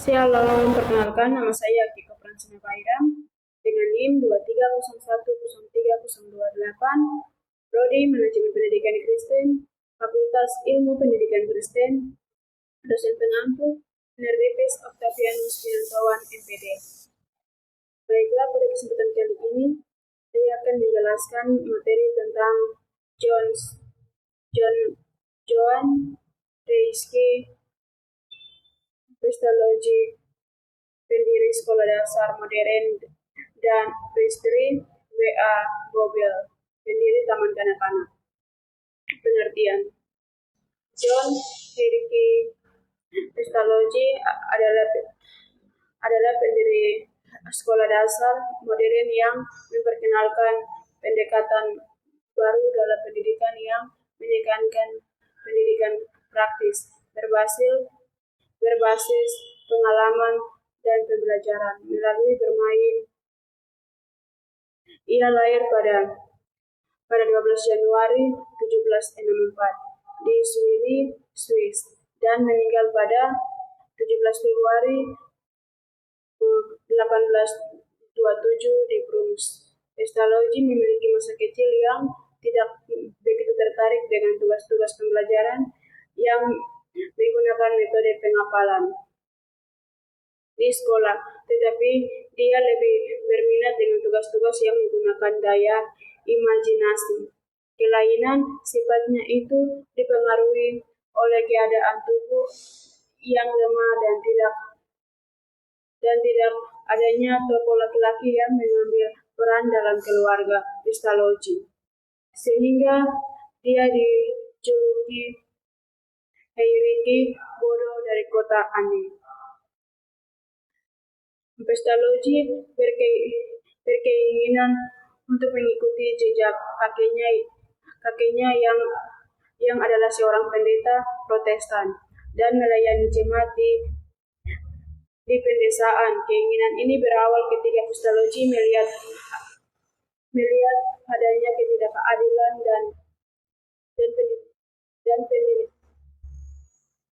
Shalom, perkenalkan nama saya Kiko Fransina Pairam dengan NIM 23010308, Prodi Manajemen Pendidikan Kristen, Fakultas Ilmu Pendidikan Kristen, dosen pengampu, Penerbitris Octavianus Pinantawan, MPD. Baiklah, pada kesempatan kali ini saya akan menjelaskan materi tentang Joan Reiske, Kristologi, pendiri Sekolah Dasar Modern, dan Prestri W.A. Bobel, pendiri Taman Kanak-kanak. Pengertian: John Reiske Kristologi adalah pendiri Sekolah Dasar Modern yang memperkenalkan pendekatan baru dalam pendidikan yang menekankan pendidikan praktis berbasis pengalaman dan pembelajaran melalui bermain. Ia lahir pada 12 Januari 1764 di Zurich, Swiss, dan meninggal pada 17 Februari 1827 di Bruges. Kristologi memiliki masa kecil yang tidak begitu tertarik dengan tugas-tugas pembelajaran yang menggunakan metode pengapalan di sekolah, tetapi dia lebih berminat dengan tugas-tugas yang menggunakan daya imajinasi. Kelainan sifatnya itu dipengaruhi oleh keadaan tubuh yang lemah dan tidak adanya tokoh laki-laki yang mengambil peran dalam keluarga Kristologi, sehingga dia dijuluki Heinrich bodoh dari kota aneh. Kristologi berkeinginan untuk mengikuti jejak kakeknya yang adalah seorang pendeta Protestan dan melayani jemaat di pedesaan. Keinginan ini berawal ketika Kristologi melihat adanya ketidakadilan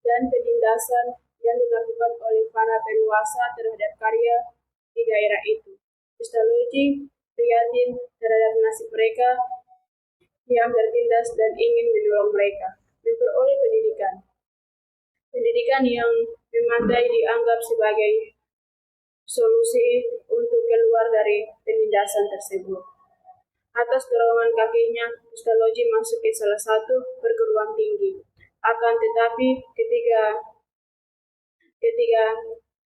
dan penindasan yang dilakukan oleh para penguasa terhadap karya di daerah itu. Kristologi prihatin terhadap nasib mereka yang tertindas dan ingin menolong mereka memperoleh pendidikan yang memadai dianggap sebagai solusi untuk keluar dari penindasan tersebut. Atas dorongan kakeknya, Kristologi masuk ke salah satu perguruan tinggi. Akan tetapi ketika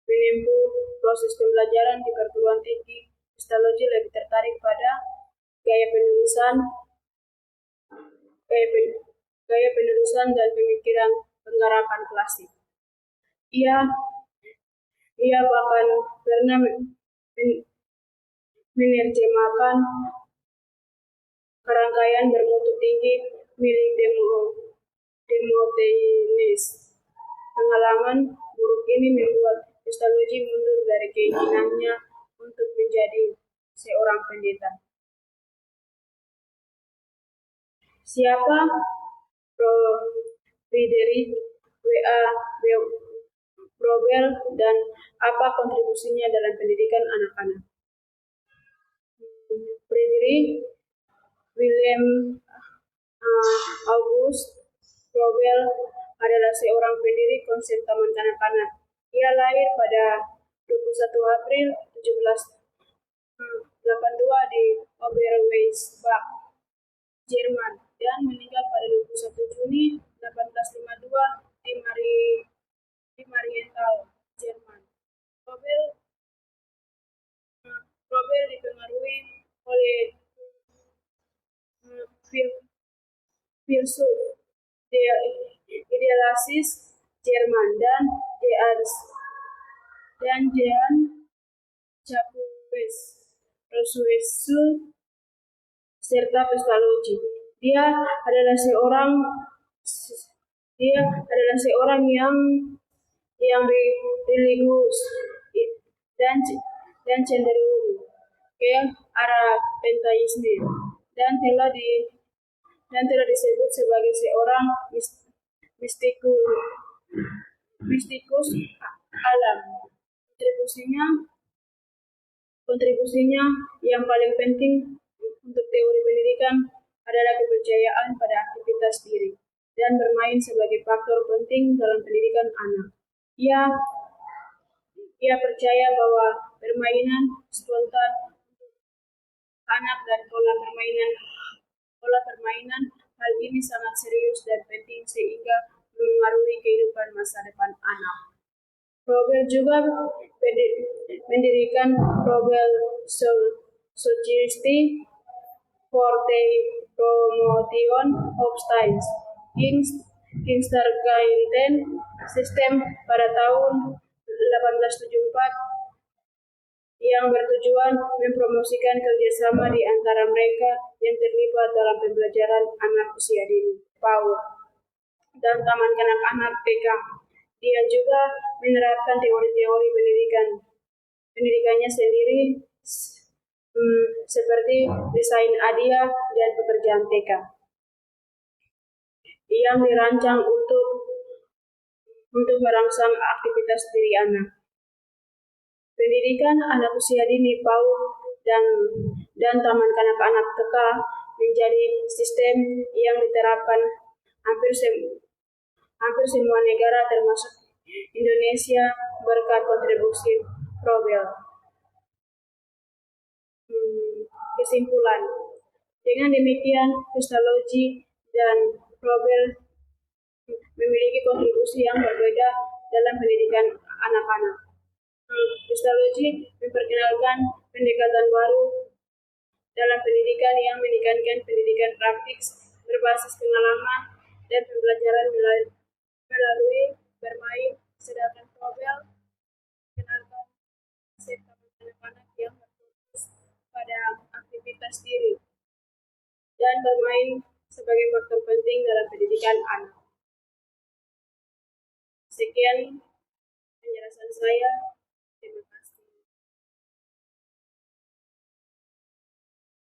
menempuh proses pembelajaran di perguruan tinggi, Kristologi lebih tertarik pada gaya penulisan dan pemikiran penggarapan klasik. Ia bahkan pernah menerjemahkan rangkaian bermutu tinggi milik Demosthenes. Pengalaman buruk ini membuat Kristologi mundur dari keinginannya untuk menjadi seorang pendeta. Siapa Friedrich W.A. Bobel dan apa kontribusinya dalam pendidikan anak-anak? Friedrich Wilhelm August Bobel adalah seorang pendiri konsep Taman Kanak-kanak. Ia lahir pada 21 April 1782 di Oberweisbach, Jerman, dan meninggal pada 21 Juni 1852 di Marienthal, Jerman. Bobel dipengaruhi oleh filsuf idealis Jerman dan Jean Jacques Rousseau serta Kristologi. Dia adalah seorang yang religius dan cenderung ke arah panteisme dan telah disebut sebagai seorang mistikus Alam. Kontribusinya yang paling penting untuk teori pendidikan adalah kepercayaan pada aktivitas diri dan bermain sebagai faktor penting dalam pendidikan anak. Ia percaya bahwa permainan spontan anak dan pola permainan hal ini sangat serius dan penting sehingga memengaruhi kehidupan masa depan anak. Robel juga mendirikan Robel Society for the Promotion of Science Kindergarten System pada tahun 1874 yang bertujuan mempromosikan kerjasama di antara mereka yang terlibat dalam pembelajaran anak usia dini, PAUD, dan Taman Kanak-kanak TK. Dia juga menerapkan teori-teori pendidikannya sendiri seperti desain hadiah dan pekerjaan TK yang dirancang untuk merangsang aktivitas diri anak. Pendidikan anak usia dini PAUD dan Taman Kanak-kanak TK menjadi sistem yang diterapkan hampir semua negara termasuk Indonesia berkat kontribusi Robel. Kesimpulan, dengan demikian Pestalozzi dan Robel memiliki kontribusi yang berbeda dalam pendidikan anak-anak. Pestalozzi memperkenalkan pendekatan baru dalam pendidikan yang menekankan pendidikan praktis berbasis pengalaman dan pembelajaran melalui bermain, sedangkan Robel memperkenalkan konsep anak-anak yang berfokus pada aktivitas diri dan bermain sebagai faktor penting dalam pendidikan anak. Sekian penjelasan saya.